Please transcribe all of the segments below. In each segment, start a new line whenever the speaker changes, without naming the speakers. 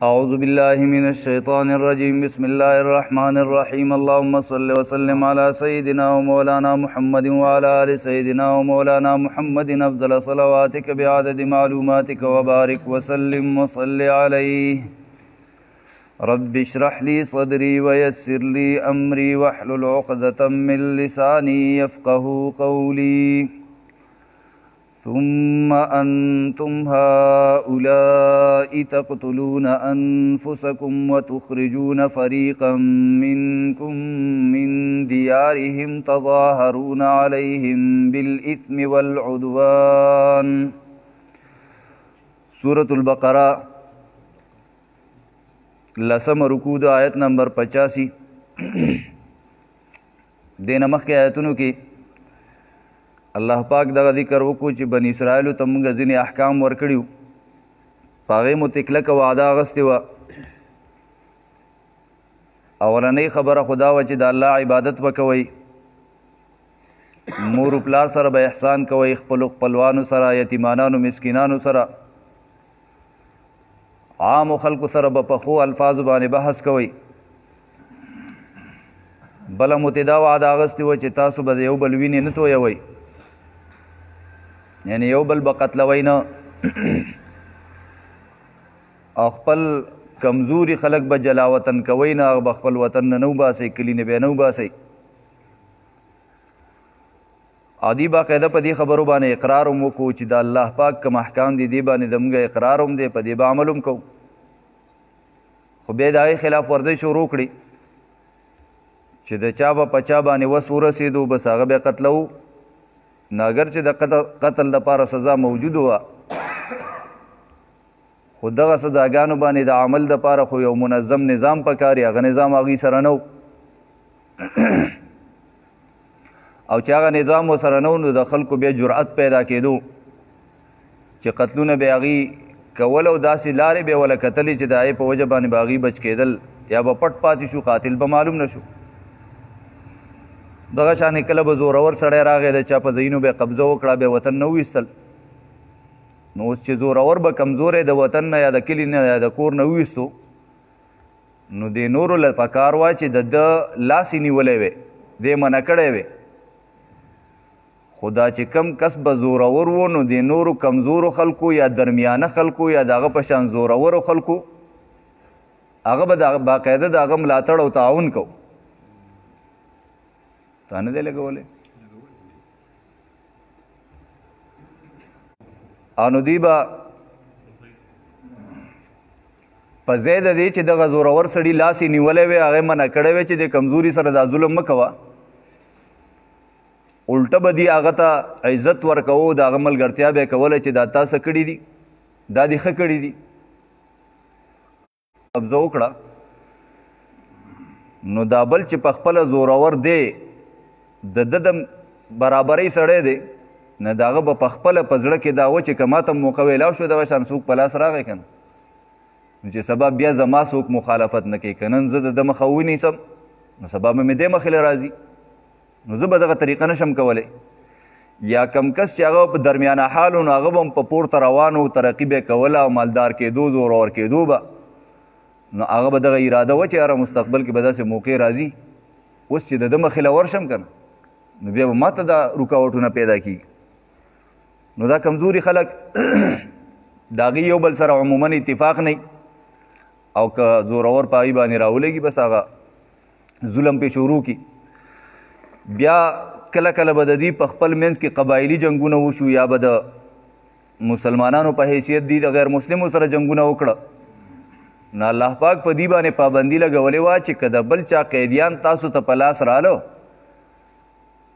أعوذ بالله من الشيطان الرجيم بسم الله الرحمن الرحيم اللهم صل وسلم على سيدنا ومولانا محمد وعلى آل سيدنا ومولانا محمد أفضل صلواتك بعدد معلوماتك وبارك وسلم وصل عليه رب اشرح لي صدري ويسر لي أمري واحلل عقدة من لساني يفقهوا قولي ثم أنتم هؤلاء تقتلون أنفسكم وتخرجون فريقا منكم من ديارهم تظاهرون عليهم بالإثم والعدوان سورة البقرة لسم رکود آیت نمبر 85 دین مخی آیتونو کی الله پاک دغه ذکر وکړو چې بنی اسرائیل ته موږ ځینې احکام ورکړي وو په هغې مو تکلکه وعده اخیستې وه اولنۍ خبره خو دا وه چې د الله عبادت به کوئ مور و پلار سره به احسان کوئ خپلو خپلوانو سره یتیمانانو مسکینانو سره عامو خلکو سره به په ښو الفاظو باندې بحث کوئ بله مو تې دا وعده اخیستې وه چې تاسو به د یو بل وینې نه تویوئ یعنی یو بل به قتلوی نه او خپل کمزوري خلک به جلا وطن کوئ نه هغه به خپل وطن نه وباسئ کلي نه به نه وباسئ عادي باقاعده په دې خبرو باندې اقرار هم وکړو چې د الله پاک کوم احکام دي دې باندې زموږ اقرار هم دی په دې به عمل هم کوو خو بیا د هغې خلاف ورزۍ شروع کړي چې د چا به په چا باندې وس ورسېدو بس هغه بیا قتلوو نه اگر چې د قتل دپاره سزا موجود وه خو دغه سزاګانو باندې د عمل دپاره خو یو منظم نظام پکار هغه نظام هغوی سره نه و او چې هغه نظام ورسره نه و نو د خلکو بیا جرأت پیدا کېدو چې قتلونه به هغوی کول او داسې لارې به وله کتلې چې د هغې په وجه باندې به هغوی بچ کېدل یا به پټ پاتې شو قاتل به معلوم نه شو دغه شانې کله به زورور سړی راغی د چا په ځایونو به قبضه وکړه بیا وطن نه وویستل نو اوس چې زورور به کمزوری د وطن نه یا د کلي نه یا د کور نه وویستو نو دې نورو له پکار وه چې د ده لاس یې نیولی وی دې منع کړی وی خو دا چې کم کس به زورور و نو د نورو کمزورو خلکو یا درمیانه خلکو یا د هغه په شان زورورو خلکو هغه به باقاعده د هغه ملاتړ او تعاون کو تا نه دی لګولی او نو دوی به په ځای د دې چې دغه زورور سړي لاس یې نیولی وی هغې منع کړی وی چې د کمزوري سره دا ظلم مه کوه الټه به دي هغه ته عزت ورکوو د هغه ملګرتیا به یې کوله چې دا تا څه کړي دي دا دې ښه کړي دي قبضه وکړه نو دا بل چې په خپله زورور دی د ده د برابرۍ سړی دی نه د هغه به په خپله په زړه کې دا و چې که ما ته موقع ویلاو شو دغه شان څوک په لاس راغی که نه نو چې سبا بیا زما څوک مخالفت نه کوي که نن زه د ده مخه ونیسم نو سبا به مې دې مخې له راځي نو زه به دغه طریقه نشم کولی یا کم کس چې هغه په درمیانه حال و نو هغه به هم په پورته روان و ترقي به یې کوله او مالدار کېدو زورور کېدو به نو هغه به دغه اراده وه چې یاره مستقبل کې به داسې موقع راځي اوس چې د ده مخې له ورشم که نه نو بیا به ما ته دا رکاوټونه پیدا کېږي نو دا کمزوري خلک د هغې یو بل سره عموما اتفاق نه او که زورور په هغې باندې راولګي بس هغه ظلم پې شروع کړي بیا کله کله به د دوی په خپل منځ کې قبایلي جنګونه وشو یا به د مسلمانانو په حیثیت دوی د غیر مسلمو سره جنګونه وکړه نو الله پاک په دوی باندې پابندي لګولې وه چې که د بل چا قیدیان تاسو ته په لاس راله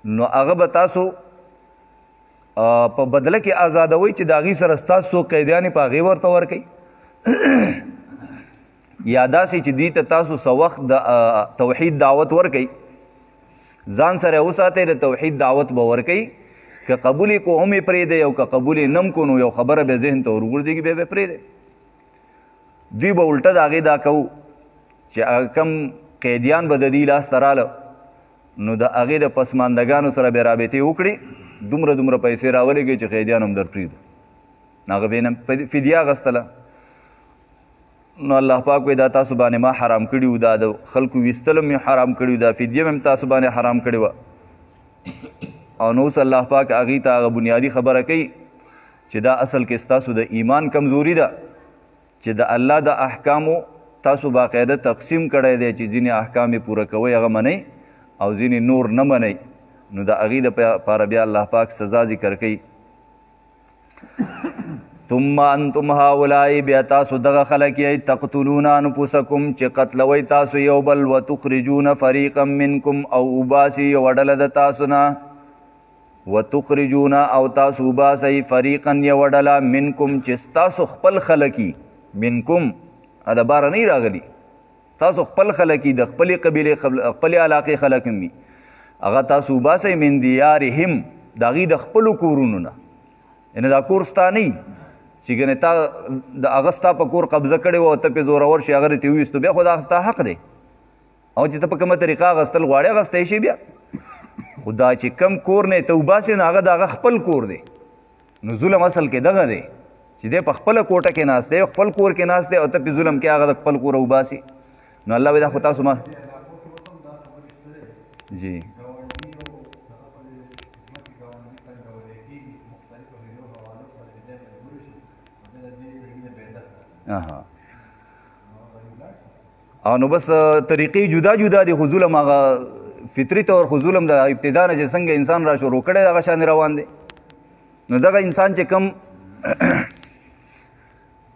نو هغه به تاسو په بدله کې آزادوئ چې د هغې سره ستاسو څو قیدیان یې په هغې ورته ورکوئ یا داسې چې دوی ته تاسو څه وخت د توحید دعوت ورکوئ ځان سره وساتئ د توحید دعوت به ورکوئ که قبول یې کو هم یې پرېږدئ او که قبول یې نم کو نو یو خبره بیا ذهن ته ورغورځېږي بیا به یې پرېږدئ دوی به الټه د هغې دا کوو چې کم قیدیان به د دوی لاس ته راله نو د هغې د پسماندګانو سره به رابطې وکړي دومره پیسې راولېږئ چې قیدیان هم در پرېږدو نو هغه به یې فدیه اخیستله نو الله پاک وایي دا تاسو باندې ما حرام کړي وو، دا د خلکو ویستل هم حرام کړي وو، دا فدیه هم تاسو باندې حرام کړې وه. او نو اوس الله پاک هغې ته هغه بنیادي خبره کوي چې دا اصل کې ستاسو د ایمان کمزوري ده چې د الله د احکامو تاسو باقاعده تقسیم کړی دی چې ځینې احکام یې پوره کوئ هغه منئ او ځینې نور نه منئ، نو د هغې دپاره بیا الله پاک سزا ذکر کوي. ثم انتم هؤلاء بیا تاسو دغه خلک یې تقتلون انفسکم چې قتلوئ تاسو یو بل وتخرجون فریقا منکم او وباسي یو ډله د تاسو نه وتخرجون او تاسو وباسئ فریقا یو ډله منکم چې ستاسو خپل خلکي منکم دا باره نه راغلي تاسو خپل خلکي د خپلې قبیلې خپلې علاقې خلک هم وي هغه تاسو وباسئ من دیارهم د هغې د خپلو کورونو نه یعنې دا کور ستا نه چې ګنې تا د هغه ستا په کور قبضه کړی وو او ته پې زورور شي هغه دې ترې وویستو بیا خو دا ستا حق دی او چې ته په کومه طریقه اخیستل غواړې اخیستی شي بیا خو دا چې کم کور نه ته وباسې نو هغه د هغه خپل کور دی نو ظلم اصل کې دغه دی چې دی په خپله کوټه کې ناست دی خپل کور کې ناست دی او ته پې ظلم کې هغه د خپل کوره وباسي نو الله وایي دا خو تاسو ما جی او نو بس طریقې جدا جدا دي خو ظلم هغه فطري طور خو ظلم د ابتدا نه چې څنګه انسان را شروع کړی هغه شان روان دی نو دغه انسان چې کم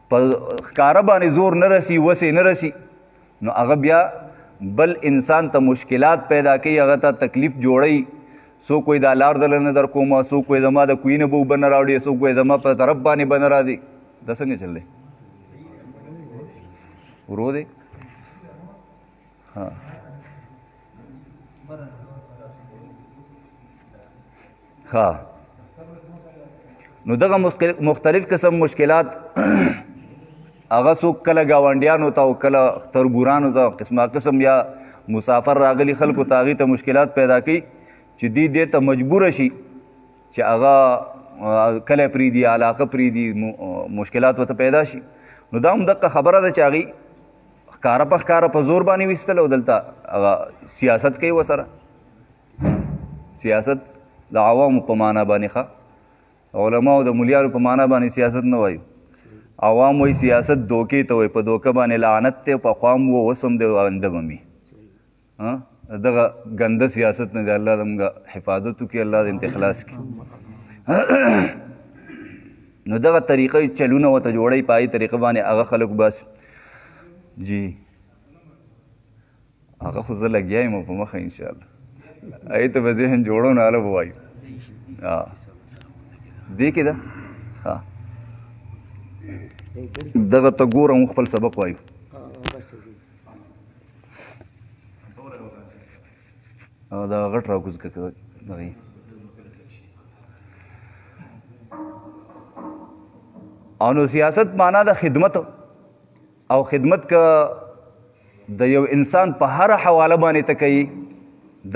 په ښکاره باندې زور نه رسي وسې نه رسي نو هغه بیا بل انسان ته مشکلات پیدا کوي هغه ته تکلیف جوړوي څوک وایي دا لار دله نه در کومه څوک وایي زما د کوی نه به اوبه نه راوړي څوک وایي زما په طرف باندې به نه راځي دا څنګه چل دی ورو دی ها نو دغه مختلف قسم مشکلات هغه څوک کله ګاونډیانو ته او کله تربورانو ته قسمه قسم یا مسافر راغلي خلکو ته هغې ته مشکلات پیدا کوي چې دې ته مجبوره شي چې هغه کلی پرېږدي علاقه پرېږدي مشکلات ورته پیدا شي نو دا هم دقه خبره ده چې هغې ښکاره په ښکاره په زور باندې ویستل او دلته هغه سیاست کوي ورسره سیاست د عوامو په معنا باندې ښه علماو د ملیانو په معنا باندې سیاست نه وایو عوام وایي سیاست دوکې ته وایي په دوکه باندې لعنت دی پخوا هم و اوس هم دی آینده به مي دغه ګنده سیاست نه دی الله زموږ حفاظت وکړي الله د انتخلاص کړي نو دغه طریقه چلونه ورته جوړوي په هغې طریقه باندې هغه خلک باسي جی هغه خو زه لګیا یم په مخه انشاءالله هغې ته به ذهن جوړو نه هله به وایو دې کې ده ښه دغه ته ګوره موږ خپل سبق وایو او دا غټ راکوز که دغې او نو سیاست معنا د خدمت او خدمت که د یو انسان په هر حواله باندې ته کوي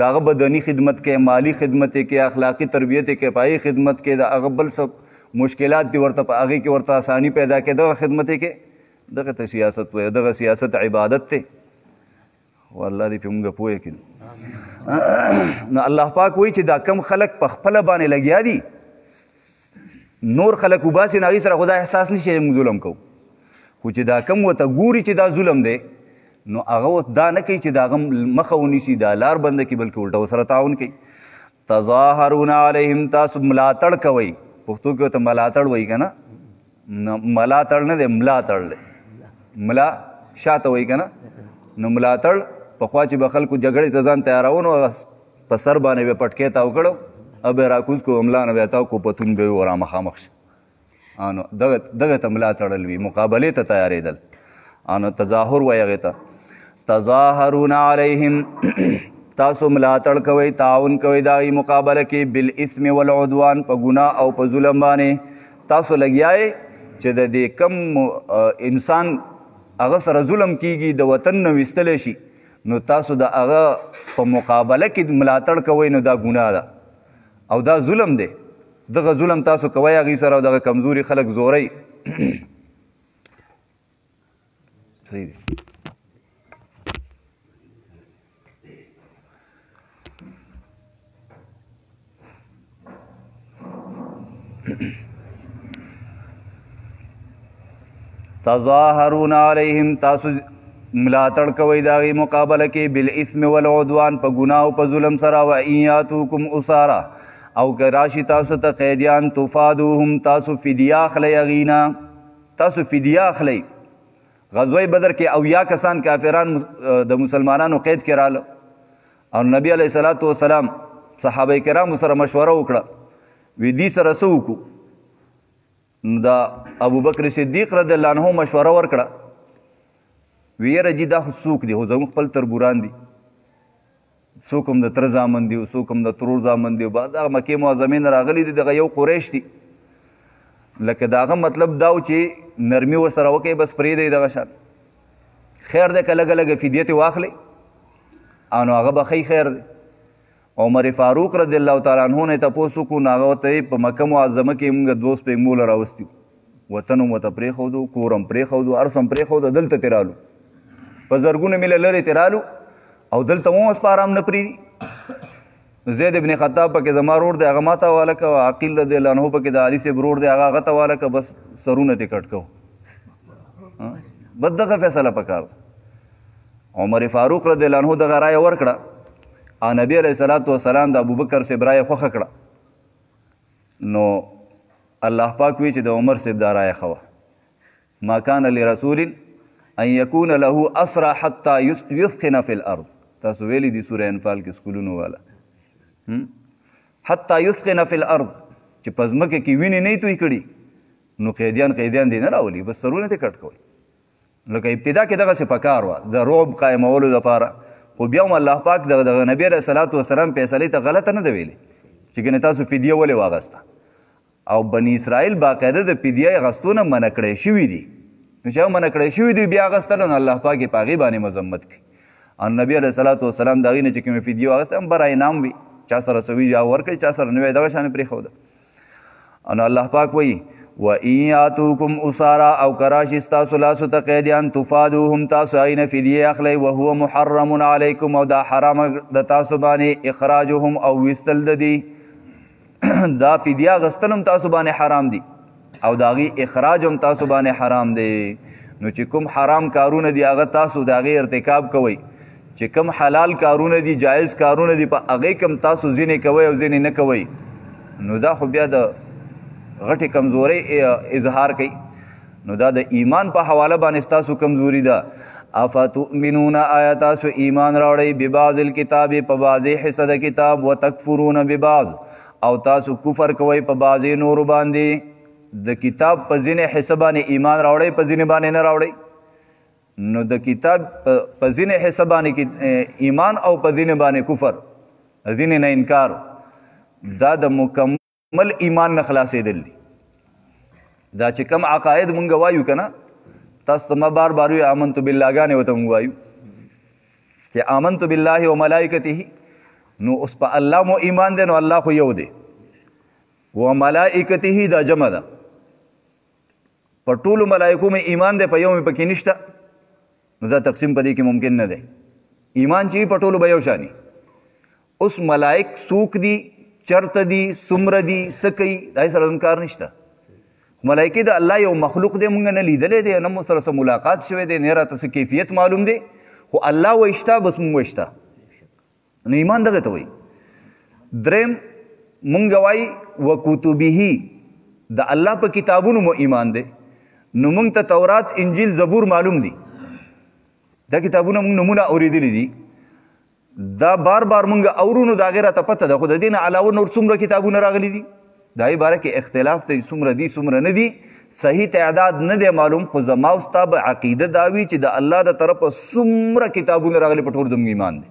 د هغه بدني خدمت کې مالی خدمت کې اخلاقي تربیت کې پای خدمت کې د هغه بل څه مشکلات دي ورته په هغې کې ورته اساني پیدا کې دغه خدمت کې دغه ته سیاست وایي دغه سیاست عبادت دی والله دې پې مونږ پوه کړي نو الله پاک وایي چې دا کم خلک په خپله باندې لګیا دي نور خلک وباسي نو هغې سره خو دا احساس نه شي چې موږ ظلم کوو خو چې دا کم ورته ګوري چې دا ظلم دی نو هغه دا نه کوي چې د هغه مخه ونیسي دا لار بنده کړي بلکې الټه ورسره تعاون کوي تظاهرون علیهم تاسو ملاتړ کوئ پښتو کې ورته ملاتړ وایي که نه ملاتړ نه دی ملاتړ دی ملا شاته وایي که نه نو ملاتړ پخوا چې به خلکو جګړې ته ځان تیارو نو هغه په سر باندې به پټکې تاو کړو او به یې راکوز کړو املا نه به یې تاو کړو پتون به یې ورا مخامخ شي نو دغه ته ملاتړل وي مقابلې ته تیارېدل نو تظاهر وایي هغې ته تظاهرون علیهم تاسو ملاتړ کوئ تعاون کوئ د هغې مقابله کې بالاثم والعدوان په ګناه او په ظلم باندې تاسو لګیا یې چې د دې کم انسان هغه سره ظلم کیږي د وطن نه ویستلی شي نو تاسو د هغه په مقابله کې ملاتړ کوئ نو دا ګناه ده او دا ظلم دی دغه ظلم تاسو کوئ هغې سره او دغه کمزوري خلک زورئ صحیح دی. تظاهرون علیهم تاسو ملاتړ کوئ د هغې مقابله کې بالاثم والعدوان په ګناه او په ظلم سره و ان یاتوکم اسارا او که راشي تاسو ته قیدیان تفادوهم تاسو فدیه اخلئ هغې نه تاسو فدیه اخلئ. غزوه بدر کې اویا کسان کافران د مسلمانانو قید کې راله او نبی علیه الصلاة والسلام صحابه کرامو سره مشوره وکړه وی دې سره څه وکړو. نو دا ابوبکر صدیق رضی الله عنه مشوره ورکړه وی یاره جي دا خو څوک دی خو زموږ خپل تربوران دي څوک هم د تره زامن دي څوک هم د ترور زامن دي بعد هغه مکې معظمې نه راغلي دي دغه یو قریش دي لکه د هغه مطلب دا و چې نرمي ورسره وکړئ بس پرېږدئ دغه شان خیر دی که لږه لږه فدیې ترې واخلئ او نو هغه به ښی خیر دی. عمر فاروق رضی الله تعالی عنه نه تپوس وکړو نو هغه ورته په مکه معظمه کې موږ 2 سپېږموله راوستي وطن هم ورته پرېښودو کور هم پرېښودو هر څه هم پرېښودو دلته ترې رالو په زرګونه میله لرې ترې رالو او دلته مو اوس په ارام نه پرېږدي. زید ابن خطاب پکې زما رور دی هغه ما ته حواله کړه عقیل رضی الله عنه پکې د علي صاحب رور دی هغه ته حواله کړه بس سرونه ترې کټ کوو بس دغه فیصله پکار ده. عمر فاروق رضی الله عنه دغه رایه ورکړه او نبی علیه الصلاة والسلام د ابوبکر صاحب رایه خوښه کړه نو الله پاک وی چې د عمر صاحب دا رایه ښه وه ما کان لرسول ان یکون له اسرى حتی یثخن فی الارض. تاسو ویلی دي سوره انفال کې سکولونو والا حتی یثخن فی الارض چې په ځمکه کې وینې نه توی کړي نو قیدیان دی نه راولي بس سرونه ترې کټ کوئ. لکه ابتدا کې دغسې پکار وه د رعب قایمولو دپاره خو بیا هم الله پاک دغه نبی علیه الصلاة والسلام فیصلې ته غلطه نه ده ویلې چې ګنې تاسو فدیه ولې واغسته او بني اسرائیل باقاعده د فدیه اخیستو نه منع کړی شوي دي نو چې هغه منع کړی شوي دي بیا اخیستله نو الله پاک یې په هغې باندې مذمت کوي. او نبی علیه الصلاة والسلام د هغې نه چې کومې فدیه واغسته هم بر انعام وي چا سره څه وي یا ورکړي چا سره نه وي دغه شانې پرېښوده. نو الله پاک وایي وَإِن يَأْتُوكُمْ أُسَارَىٰ او کراشي ستاسو لاسو ته قیدیان تفادوهم تاسو هغې نه فدیې اخلئ وهو محرم علیکم او دا حرامه د تاسو باندې اخراجهم او ویستل د دي دا فدیه اخیستل هم تاسو باندې حرام دي او د هغې اخراج هم تاسو باندې حرام دی. نو چې کوم حرام کارونه دي هغه تاسو د هغې ارتکاب کوئ چې کوم حلال کارونه دي جایز کارونه دي په هغې کوم تاسو ځینې کوئ او ځینې نه کوئ نو دا خو بیا د غټې کمزورۍ اظهار کوي نو دا د ایمان په حواله باندې ستاسو کمزوري ده. افتؤمنون آیا تاسو ایمان راوړئ ببعض الکتاب په بعضې حصه د کتاب وتکفرون ببعض او تاسو کفر کوئ په بعضې نورو باندې د کتاب په ځینې حصه باندې ایمان راوړئ په ځینې باندې نه راوړئ نو د کتاب په ځینې حصه باندې ایمان او په ځینې باندې کفر ځینې نه انکار دا د مکمل ایمان نه خلاصېدل دي. دا چې کم عقاید مونږ وایو که نه تاسو ته ما بار بار وایو آمنتو باللهګانې ورته مونږ وایو چې آمنتو بالله و ملائکته نو اوس په الله مو ایمان دی نو الله خو یو دی و ملائکته دا جمع ده په ټولو ملایکو مې ایمان دی په یو مې پکې نشته نو دا تقسیم په دې کې ممکن نه دی. ایمان چې په ټولو به یو شانی اوس ملائک څوک دي چرته دي څومره دي څه کوي دا یې سره کار نشته. ملائکې د الله یو مخلوق دی مونږ نه لیدلی دی نه مو سره څه ملاقات شوی دی نه راته څه کیفیت معلوم دی خو الله وایي شته بس مونږ وایي شته نو ایمان دغه ته وایي. دریم مونږ وایي وکتبه د الله په کتابونو مو ایمان دی نو مونږ ته تورات انجیل زبور معلوم دي دا کتابونه مونږ نمونه اورېدلي دي دا بار بار مونږ اورو نو د هغې راته پته ده خو د دې نه علاوه نور څومره کتابونه راغلي دي دا یې باره کې اختلاف دی څومره دي څومره نه دي صحیح تعداد نه دی معلوم خو زما او ستا به عقیده دا وي چې د الله د طرفه څومره کتابونه راغلي په ټول زموږ ایمان دی.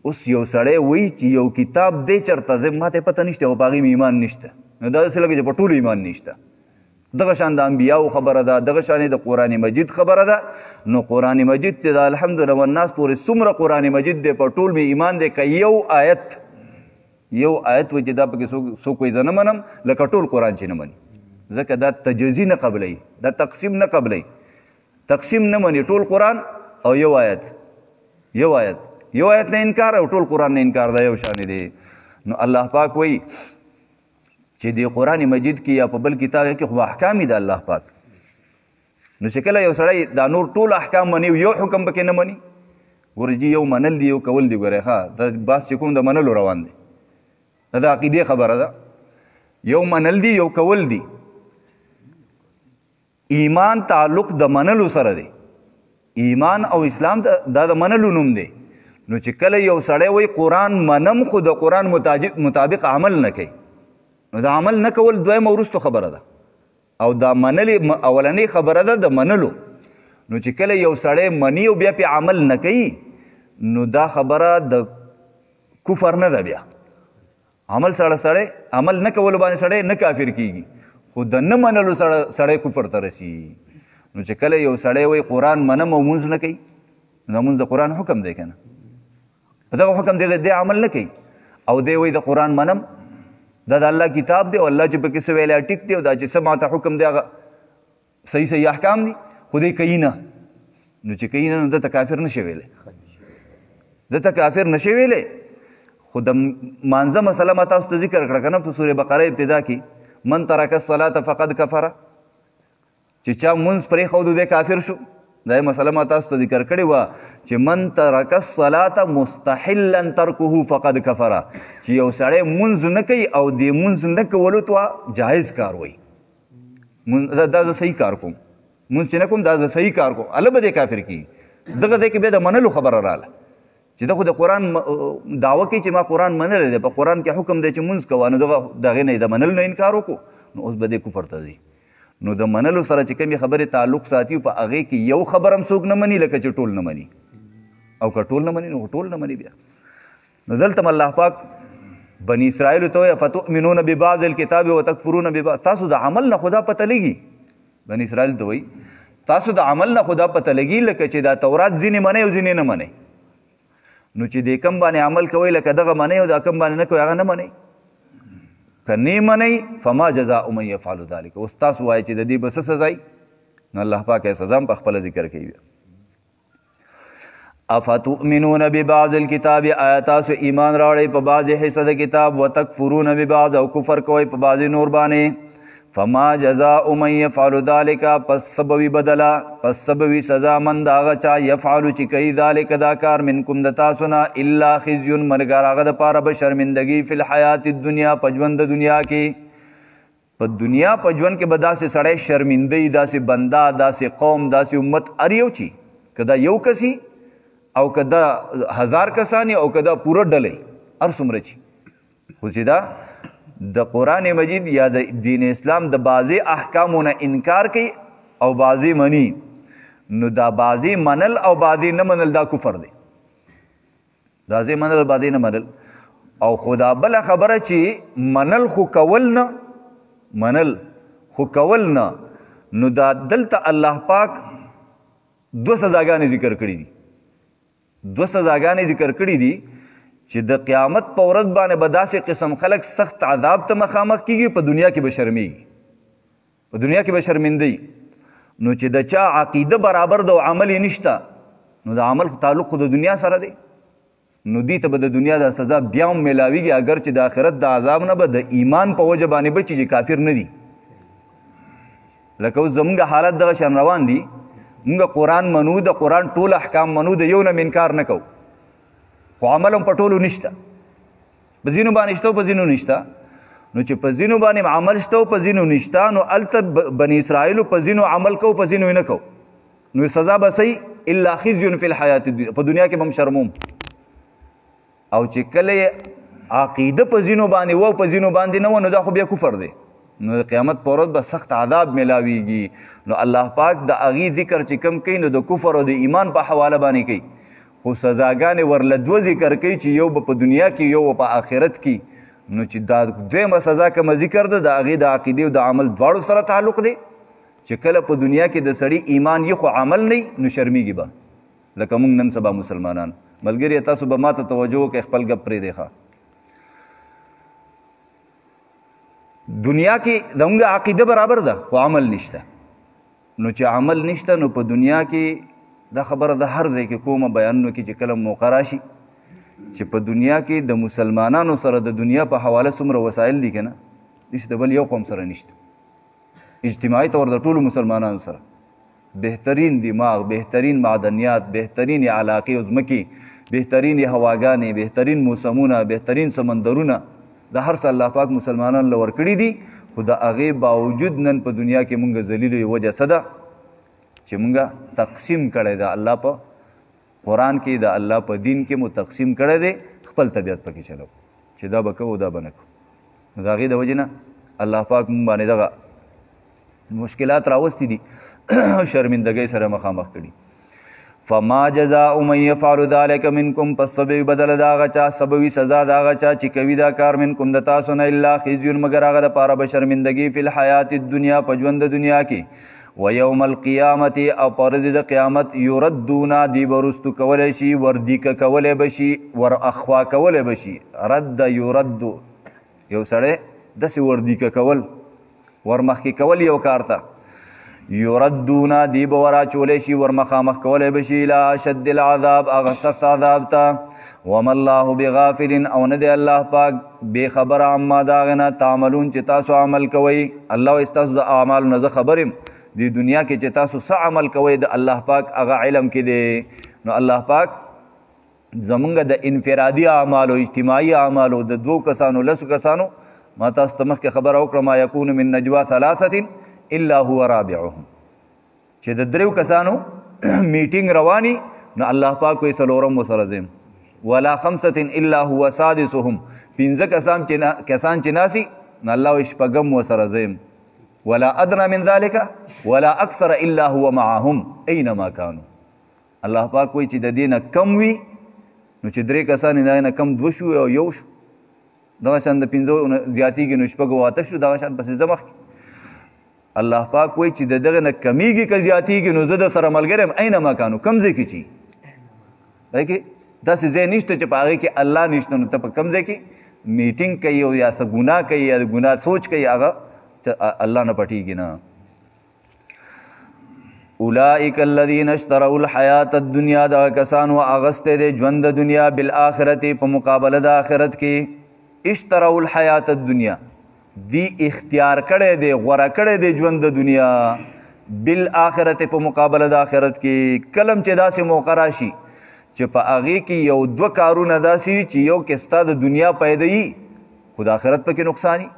اوس یو سړی وایي چې یو کتاب دی چېرته ما ته پته نشته او په هغې مې ایمان نشته نو دا داسې لګي چې په ټولو ایمان نشته. دغه شان د انبیاو خبره ده دغه شان د قرآن مجید خبره ده نو قرآن مجید ته د الحمدلله والناس پورې څومره قرآن مجید دی په ټول مې ایمان دی که یو آیت وایي چې دا پکې څوک وایي زه نه منم لکه ټول قرآن چې نه مني ځکه دا تجزي نه قبلوي دا تقسیم نه قبلوي تقسیم نه مني ټول قرآن او یو آیت نه انکار او ټول قرآن نه انکار دا یو شان دی. نو الله پاک وایي چې د قرآن مجید کې یا په بل کتاب کې خو احکام دي د الله پاک. نو چې کله یو سړی دا نور ټول احکام مني یو حکم پکې نه مني، ګورې جي یو منل دي یو کول دي. ګورې ښه دا بحث چې کوم د منلو روان دی، دا د عقیدې خبره ده. یو منل دي یو کول دي. ایمان تعلق د منلو سره دی. ایمان او اسلام دا د منلو نوم دی. نو چې کله یو سړی وایي قرآن منم خو د قرآن مطابق عمل نه کوي، نو د عمل نه کول دویمه وروستو خبره ده، او دا منلې اولنۍ خبره ده د منلو. نو چې کله یو سړی مني او بیا پې عمل نه کوي، نو دا خبره د کفر نه ده. بیا عمل نه کولو باندې سړی نه کافر کیږي، خو د نه منلو سړی کفر ته رسي. نو چې کله یو سړی وایي قرآن منم او مونځ نه کوي، نو مونځ د قرآن حکم دی که نه؟ په دغه حکم دی عمل نه کوي، او دی وایي د قرآن منم، دا د الله کتاب دی او الله چې پکې څه ویلی ټیک دی، او دا چې څه ماته حکم دی هغه صحیح احکام دي، خو دی کوي نه. نو چې کوي نه، نو دته کافر نشي ویلی، خو د مانځه مسله ما تاسو ته ذکر کړه که نه په سورې بقره ابتدا کې، من ترک الصلاة فقد کفره، چې چا مونځ پرېښودو دی کافر شو. دا مسله ما تاسو ته ذکر کړې وه چې من ترک الصلاة مستحلا ترکه فقد کفره، چې یو سړی مونځ نه کوي او د مونځ نه کولو ته جایز کار وایي، دا زه صحیح کار کوم، مونځ چې نه کوم دا زه صحیح کار کوم، هله به دی کافر کېږي. دغه ځای کې بیا د منلو خبره راغله چې دا خو د قرآن دعوه کوي چې ما قرآن منلی دی، په قرآن کې حکم دی چې مونځ کوه، نو د هغې نه د منلو نه انکار وکړو، نو اوس به دی کفر ته ځي. نو د منلو سره چې کومې خبرې تعلق ساتي، په هغې کې یو خبر هم څوک نه مني لکه چې ټول نه مني، او که ټول نه مني نو ټول نه مني. بیا نو دلته الله پاک بني اسرائیلو ته وایي فتؤمنون ببعض الکتاب وتکفرون ببعض. تاسو د عمل نه خدا پته لګي، بني اسرائیل ته وایي تاسو د عمل نه خدا پته لګي، لکه چې دا تورات ځینې منئ او ځینې نه منئ. نو چې د کم باندې عمل کوئ لکه دغه منئ او دا کم باندې نه کوئ هغه نه منئ. که نه منئ فما جزاء من یفعل ذلک. اوس تاسو وایئ چې د دې به څه سزا وي؟ نو الله پاک یې سزا هم په خپله ذکر کوي. افتؤمنون ببعض الکتاب، آیا تاسو ایمان راوړئ په بعضې حصه د کتاب، وتکفرون ببعض او کفر کوئ په بعضې نور باندې. فما جزاء من یفعل ذلک، پس سبوی بدلا، پس سبوی سزا من د هغه چا یفعلو چې کوي ذلک دا کار منکم د تاسو نه، الا خزي مګر هغه دپاره به شرمندګي فی الحیات الدنیا، په ژوند د دنیا کې. په دنیا په ژوند کې به داسې سړی شرمنده وي، داسې بنده، داسې قوم، داسې امت هر یو چې که دا یو کسي او که دا 1000 کسان او که دا پوره ډله هر څومره چې، خو چې دا د قرآن مجید یا د دین اسلام د بعضې احکامو نه انکار کوي او بعضې مني، نو دا بعضې منل او بعضې نه منل دا کفر دی. بعضې منل بعضې نه منل. او خو دا بله خبره چې منل خو کول نه، نو دا دلته الله پاک 2 سزاګانې ذکر کړي دي. 2 سزاګانې ذکر کړي دي چې د قیامت په ورځ باندې به داسې قسم خلک سخت عذاب ته مخامخ کېږي، په دنیا کې به شرمېږي، په دنیا کې به شرمنده وي. نو چې د چا عقیده برابر ده او عمل یې نشته، نو د عمل تعلق خو د دنیا سره دی، نو دې ته به د دنیا د سزا بیا هم میلاویږي، اگر چې د آخرت د عذاب نه به د ایمان په وجه باندې بچي چې کافر نه دي. لکه اوس زمونږ حالت دغه شان روان دي، مونږ قرآن منو، د قرآن ټول احکام منو، د یو نه انکار نه کوو، خو عمل هم په ټولو نشته، په ځینو باندې شته او په ځینو نشته. نو چې په ځینو باندې عمل شته او په ځینو نشته، نو هلته بني اسرائیلو په ځینو عمل کوو په ځینو یې نه کوو، نو سزا به صحیح الا خزي فی الحیات الدنیا، په دنیا کې به هم شرموم. او چې کله عقیده په ځینو باندې و او په ځینو باندې نه و، نو دا خو بیا کفر دی، نو د قیامت په ورځ به سخت عذاب میلاویږي. نو الله پاک د هغې ذکر چې کم کوي، نو د کفر او د ایمان په حواله باندې کوي، خو سزاګانې ورله 2 ذکر کوي چې یو به په دنیا کې یو په آخرت کې. نو چې دا دویمه سزا کومه ذکر ده، د هغې د عقیدې او د عمل دواړو سره تعلق دی، چې کله په دنیا کې د سړي ایمان یې خو عمل نه نو شرمېږي به، لکه موږ نن سبا مسلمانان. ملګري تاسو به ما ته توجه وکړئ، خپل ګپ پرېږدئ. دنیا کې زموږ عقیده برابر ده خو عمل نشته، نو چې عمل نشته نو په دنیا کې دا خبره د هر ځای کې کومه بیانونو کې چې کله موقع راشي چې په دنیا کې د مسلمانانو سره د دنیا په حواله څومره وسایل دي که نه داسې د بل یو قوم سره نشته اجتماعي طور د ټولو مسلمانانو سره بهترین دماغ، بهترین معدنیات، بهترین علاقې او ځمکې، بهترین هواګانې، بهترین موسمونه، بهترین سمندرونه د هر څه الله پاک مسلمانانو له ورکړي دي. خو د هغې باوجود نن په دنیا کې مونږ ذلیلو یې وجه څه ده چې مونږ تقسیم کړی ده الله په قرآن کې د الله په دین کې مو تقسیم کړی دی خپل طبیعت پکې چلو چې دا به کوو دا به نه کوو. نو د هغې د وجې نه الله پاک مونږ باندې دغه مشکلات راوستي دي شرمندګۍ سره مخامخ کړي. فما جزاء من يفعل ذلك منكم پس سبوي بدل د هغه چا سبوي سزا د هغه چا چې کوي دا کار منکم د تاسو نه الا خزي مگر هغه دپاره به شرمندګي فی الحیات الدنیا په ژوند د دنیا کې و یوم القیامت او په ورځ د قیامت یردونا دی به رستو کولی شي وردیکه کولی به شي ور اخوا کولی به شي. رد یردو یو سړی داسې وردیکه کول ورمخکې کول یو کار ته یردونا دی به وراچولی شي ورمخامخ کولی به شي الی اشد العذاب هغه سخت عذاب ته. وما الله بغافل او نه دی الله پاک بې خبره عما د هغې نه تعملون چې تاسو عمل کوئ. الله ستاسو د اعمالو نه زه خبر یم دی دنیا کې چې تاسو څه عمل کوئ د الله پاک هغه علم کې دی. نو الله پاک زمونږ د انفرادي اعمالو اجتماعي اعمالو د 2 کسانو 10 کسانو ما تاسو ته مخکې خبره وکړه ما یکون من نجوا 3 الا هو رابعهم چې د 3 کسانو میټینګ رواني نو الله پاک وایي څلورم ورسره ځم ولا 5 الا هو سادسهم 5 کسان چې ناسي نو الله وایي شپږم ورسره ځم ولا ادنى من ذلك ولا اكثر الا هو معهم اينما كانوا. الله پاک وایي چې د دې نه کم وي نو چې 3 کسان د نه کم 2 شو او 1 شو دغه شان د 5 زیاتېږي نو شپږ او 8 شو دغه شان پسې ځه مخکې. الله پاک وایي چې د دغه نه کمیږي که زیاتېږي نو زه د سره ملګری یم اینما کانو کوم ځای کې چې دی کې داسې ځای نشته چې په هغې کې الله نشته نو ته په کوم ځای کې میټینګ کوي او یا څه ګناه کوي یا د ګناه سوچ کوي هغه الله نه پټېږي نه. اولئک الذین اشتروا الحیات الدنیا دغه کسان و اغستی دی ژوند د دنیا بالآخرت په مقابله د آخرت کې. اشتروا الحیات الدنیا دی اختیار کړی دی غوره کړی دی ژوند د دنیا بالآخرت په مقابله د آخرت کې. کلم چې داسې موقع راشي چې په هغې کې یو 2 کارونه داسې چې یو کې ستا د دنیا پیدا یي خو د آخرت پکې نقصان یي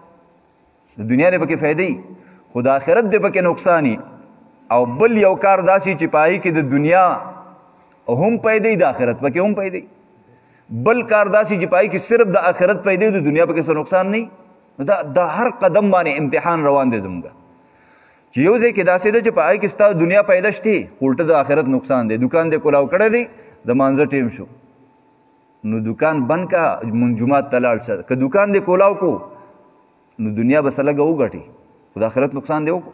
د دنیا دی پکې فایده یي خو د آخرت دی پکې نقصان یي او بل یو کار داسې چې په هغې کې د دنیا هم پیدا یي د آخرت پکې هم پیدا یي بل کار داسې چې په هغې کې صرف د آخرت پیدا یي د دنیا پکې څه نقصان نه وي. دا هر قدم باندې امتحان روان دی زموږ چې یو ځای کې داسې ده چې په هغې کې ستا دنیا پیدا شتې خو الټه د آخرت نقصان دی. دکان دی کولاو کړی دی د مانځه ټیم شو نو دکان بند کا جومات ته لاړ شه که دکان دی کولاو کو نو دنیا به څه لږه وګټي خو د آخرت نقصان دی وکړو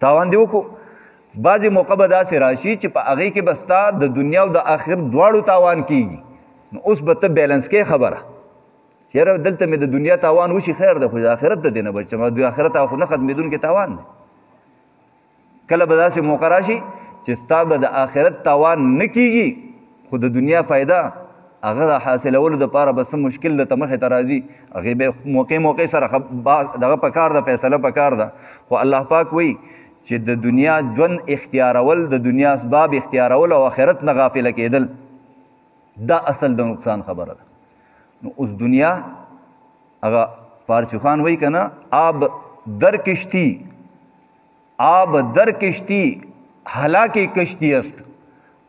تاوان دی وکړو. بعضې موقع به داسې راشي چې په هغې کې به ستا د دنیا او د آخرت دواړو تاوان کېږي نو اوس به ته بیلنس کې خبره چې یاره دلته مې د دنیا تاوان وشي خیر ده خو د آخرت د دې نه بچم د آخرت خو نه ختمېدونکی تاوان دی. کله به داسې موقع راشي چې ستا به د آخرت تاوان نه کېږي خو د دنیا فایده هغه د حاصلولو دپاره به څه مشکل درته مخې ته راځي هغې به موقع سره دغه پکار ده فیصله پکار ده. خو الله پاک وایي چې د دنیا ژوند اختیارول د دنیا اسباب اختیارول او آخرت نه غافله کېدل دا اصل د نقصان خبره ده. نو اوس دنیا هغه فارسی خان وایي که نه آب در کشتی هلاک کشتی است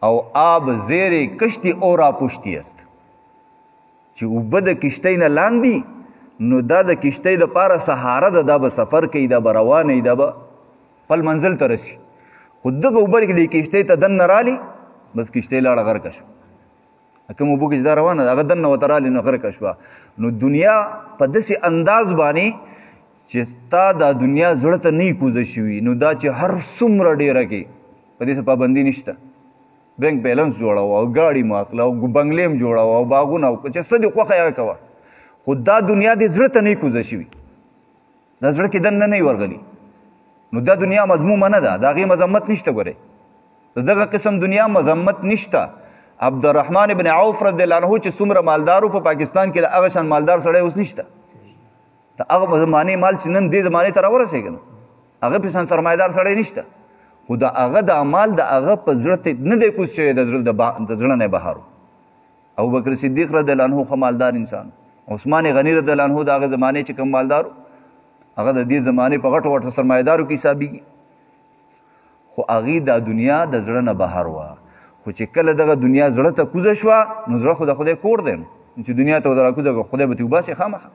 او آب زیر کشتی اور آپشتی است. چې اوبه د کشتۍ نه لاندې نو دا د کشتۍ دپاره سهاره ده دا به سفر کوي دا به روان وي دا به خپل منزل ته رسي خو دغه اوبه د کشتۍ ته دننه رالي بس کشتۍ لاړه غرقه شوه کوم اوبو کې چې دا روانه ده هغه دننه ورته رالي نو غرقه شوه. نو دنیا په داسې انداز باندې چې تا دا دنیا زړه ته نه کوزه شوي نو دا چې هر څومره ډېره کې په دې څه پابندي نشته بینک بیلنس جوړوه او ګاډي مو اخله او بنګلې هم جوړوه او باغونه چې څه دې خوښه هغه کوه خو دا دنیا دې زړه ته نه کوزه شوي دا زړه کې دننه نه ورغلي نو دا دنیا مذمومه نه ده، د هغې مذمت نشته. ګورئ د دغه قسم دنیا مذمت نشته. عبدالرحمن ابن عوف رضی الله عنه چې څومره مالدارو په پاکستان کې د هغه شان مالدار سړی اوس نشته. د هغه زمانې مال چې نن دې زمانې ته راورسېږي نو هغه په شان سرمایهدار سړی نشته. خو د هغه د مال د هغه په زړه نه دی کوز شوی، د زړه نه بهر. ابوبکر صدیق رضی الله عنه ښه مالدار انسان. عثمان غني رضی الله عنه د هغه زمانې چې کوم مالدارو هغه د دې زمانې په غټو غټو سرمایهدارو کې حسابېږي. خو هغې دا دنیا د زړه نه بهر وه. خو چې کله دغه دنیا زړه ته کوزه شوه نو زړه خو د خدای کور دی، چې دنیا ته ودره کوزه خدای به ترې وباسي، خامخا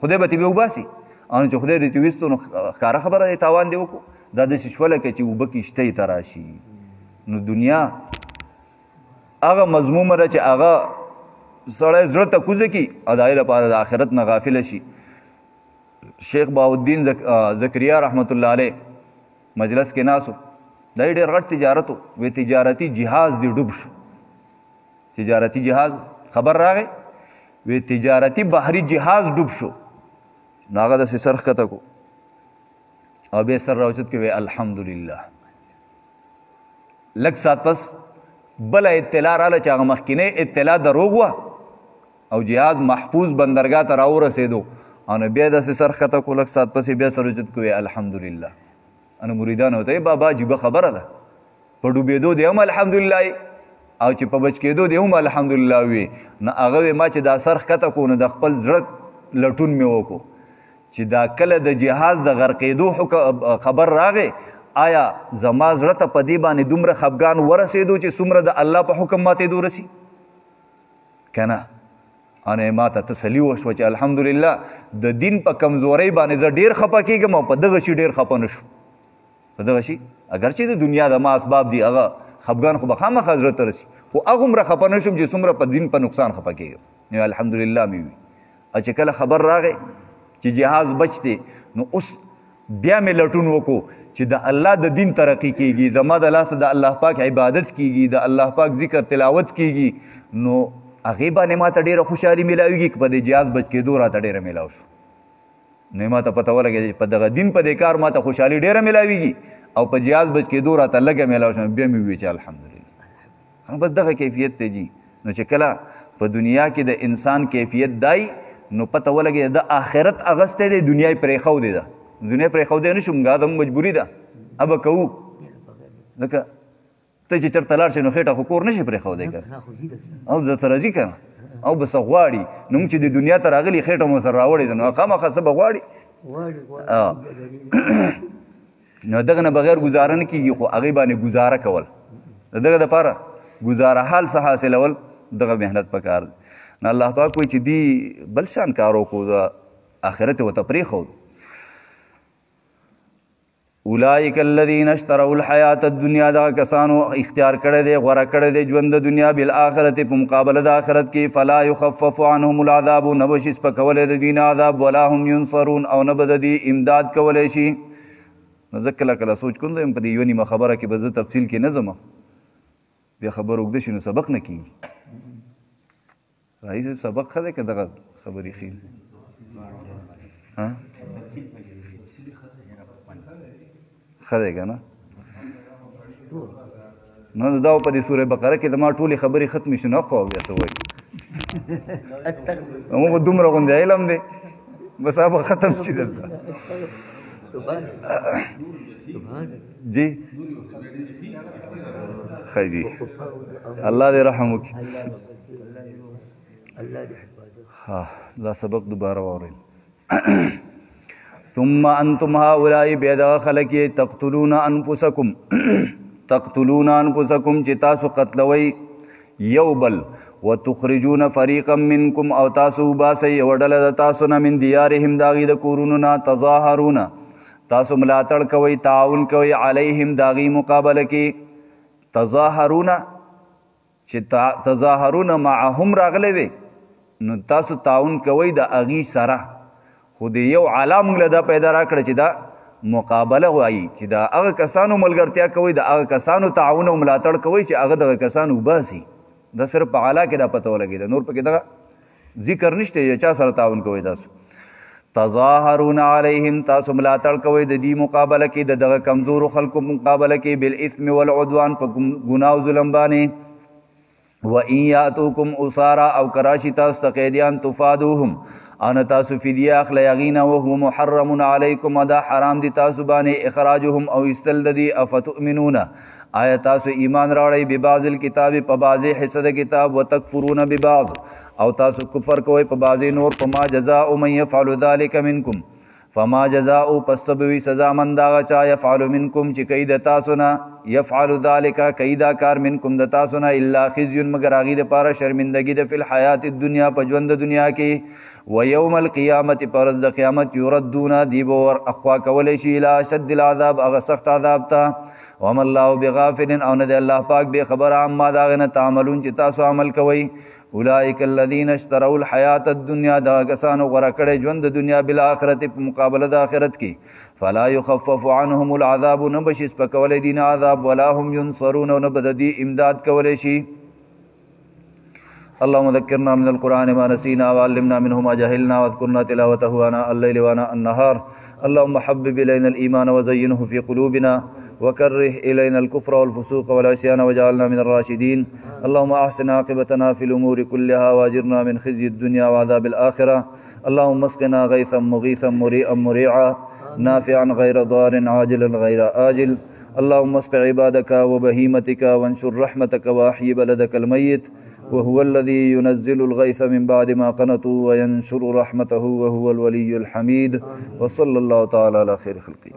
خدای به ترې وباسي. او چې خدای دې ترې ویستو نو ښکاره خبره دی تاوان دې وکړو. دا داسې شوه لکه چې اوبه کښتۍ ته راشي. نو دنیا هغه مضمومه ده چې هغه سړی زړه ته کوزه کړي او د هغې لپاره د آخرت نه غافله شي. شیخ بهاءالدین زکریا رحمت الله علیه مجلس کې ناست و، دا یې ډېر غټ تجارت و. وی تجارتي جهاز دې ډوب شو. تجارتي جهاز خبر راغی، وی تجارتي بحري جهاز ډوب شو. نو هغه داسې سر ښکته کو او بیا سر راوچت کې وی الحمدلله. لږ ساعت پس بله اطلاع راله چې هغه مخکینۍ اطلاع دروغ وه او جهاز محفوظ بندرګاه ته راورسېدو. او نو بیا داسې سر ښکته کو، لږ ساعت پس یې بیا سر اوچت کو وی الحمدلله. انو مریدانو ته بابا عجیبه خبره ده، په ډوبېدو دی هم الحمدلله او چې په بچ کېدو دی هم الحمدلله وي. نو هغه وی ما چې دا سر ښکته کو نو د خپل زړه لټون مې وکړو چې دا کله د جهاز د غرقېدو خبر راغی، آیا زما زړه ته په دې باندې دومره خفګان ورسېدو چې څومره د الله په حکم ماتېدو رسي که نه؟ انه ما ته تسلي وشوه چې الحمدلله د دین په کمزورۍ باندې زه ډېر خفه کېږم او په دغه شي ډېر خفه نه شو. په دغه شي اگر چې د دنیا د ما اسباب دي هغه خفګان خو به خامخا زړه ته رسي، خو هغومره خفه نه شم چې څومره په دین په نقصان خفه کېږم. نو الحمدلله مې وي. او چې کله خبر راغی چې جهاز بچ دی نو اوس بیا مې لټون وکړو چې د الله د دین ترقي کېږي، زما د لاسه د الله پاک عبادت کېږي، د الله پاک ذکر تلاوت کېږي. نو هغې باندې ما ته ډېره خوشحالي میلاویږي که په دې جهاز بچ کېدو راته ډېره میلاو شو. نو ما ته پته ولګېده چې په دغه دین په دې کار ما ته خوشحالي ډېره میلاویږي او په جهاز بچ کېدو راته لږه میلاو شوه. بیا مې وویل چې الحمدلله. بس دغه کیفیت دی جي. نو چې کله په دنیا کې د انسان کیفیت دای نو پته ولګېده د آخرت اغستی دی، دنیا یې پرېښودې ده. دنیا پرېښودی نه شو، موږ دا هم مجبوري ده، ابه کوو. ځکه ته چې چېرته لاړ شې نو خېټه خو کور نه شي پرېښودی که او درته راځي که نه او به څه غواړي. نو موږ چې د دنیا ته راغلي خېټه مو سره راوړې ده نو خامخا څه به غواړي. نو دغه نه بغیر ګزاره نه کېږي، خو هغې باندې ګزاره کول، د دغه دپاره ګزاره حال څه حاصلول دغه محنت پکار دی. نو الله پاک وایي چې دی بل شان کار وکړو، د آخرت یې ورته پرېښود. اولئک الذین اشتروا الحیات الدنیا، دغه کسانو اختیار کړی دی، غوره کړی دی ژوند د دنیا بالآخرت په مقابله د آخرت کې. فلا یخفف عنهم العذاب، نه به شي سپکولی د دوی نه عذاب، ولا هم ینصرون، او نه به د دې امداد کولی شي. نو زه کله کله سوچ کوم په دې یوه نیمه خبره کې به زه تفصیل کې نه ځم، بیا خبر اوږده شي نو سبق نه کېږي. رئیس سبق ښه دی که دغه خبرې ښې دي؟ ښه دی که نه؟ نو دا په دې سوره بقره کې زما ټولې خبرې ختمې شو، نه خو بیا څه وایي؟ زموږ به دومره غوندې علم دی بس هغه به ختم شي دلته. جی ښه جي، الله دې رحم وکړي. دا سبق دوباره واورئ. ثم انتم هؤلاء، بیا دغه خلک یې تقتلون انفسکم، تقتلون انفسکم چې تاسو قتلوئ یو بل، وتخرجون فریقا منکم، او تاسو وباسئ یوه ډله د تاسو نه، من دیارهم د هغې د کورونو نه، تظاهرون تاسو ملاتړ کوئ، تعاون کوئ، علیهم د هغې مقابله کې. تظاهرون چې تظاهرون معهم راغلی وی نو تاسو تعاون کوئ د هغې سره، خو د یو علا موږ له دا پیدا را کړه چې دا مقابله وایي، چې د هغه کسانو ملګرتیا کوئ، د هغه کسانو تعاون او ملاتړ کوئ چې هغه دغه کسان وباسي. دا صرف په علا کې دا پته ولګېده، نور پکې دغه ذکر نشته چې چا سره تعاون کوئ. تاسو تظاهرون علیهم تاسو ملاتړ کوئ د دې مقابله کې د دغه کمزورو خلکو مقابله کې بالاثم والعدوان په ګناه او ظلم باندې وان یاتوکم اسارا او کراشي تاسو ته قیدیان تفادوهم ان تاسو فدیه اخلی یغینا وهو محرم علیکم ادا حرام دي تاسو باندې اخراجهم او استل دي افتؤمنون آیا تاسو ایمان راوړئ ببعض الکتاب په بعضې حصه د کتاب وتکفرون ببعض او تاسو کفر کوئ په بعضې نور فما جزاء من یفعل ذلک منکم فما جزاء پس سبوي سزا من داغه چا یفعل منکم چې کوي د تاسو نه یفعل ذلک کوي دا کار منکم د تاسو نه الا خزي مگر هغې دپاره شرمندګي د فی الحیات الدنیا په ژوند د دنیا کې و یوم القیامت په ورځ د قیامت یردون دی به ور اخوا کولی شي الی اشد العذاب هغه سخت عذاب ته وما الله بغافل او نه دی الله پاک بې خبره عما د هغې نه تعملون چې تاسو عمل کوئ اولئک الذین اشتروا الحیات الدنیا دغه کسانو غوره کړی ژوند د دنیا بالآخرت په مقابله د آخرت کې فلا یخفف عنهم العذاب نه به شي سپکولی دي نه عذاب ولا هم ینصرون او نه به د دې امداد کولی شي اللهم ذكرنا من القرآن ما نسينا وعلمنا منه ما جهلنا واذكرنا تلاوته آناء الليل وآناء النهار اللهم حبب إلينا الإيمان وزينه في قلوبنا وكره إلينا الكفر والفسوق والعصيان وجعلنا من الراشدين اللهم أحسن عاقبتنا في الأمور كلها واجرنا من خزي الدنيا وعذاب الآخرة اللهم اسقنا غيثا مغيثا مريئا مريعا نافعا غير ضار عاجلا غير آجل اللهم اسق عبادك وبهيمتك وانشر رحمتك وأحيي بلدك الميت وهو الذي ينزل الغيث من بعد ما قنطوا وينشر رحمته وهو الولي الحميد وصلى الله تعالى على خير خلقه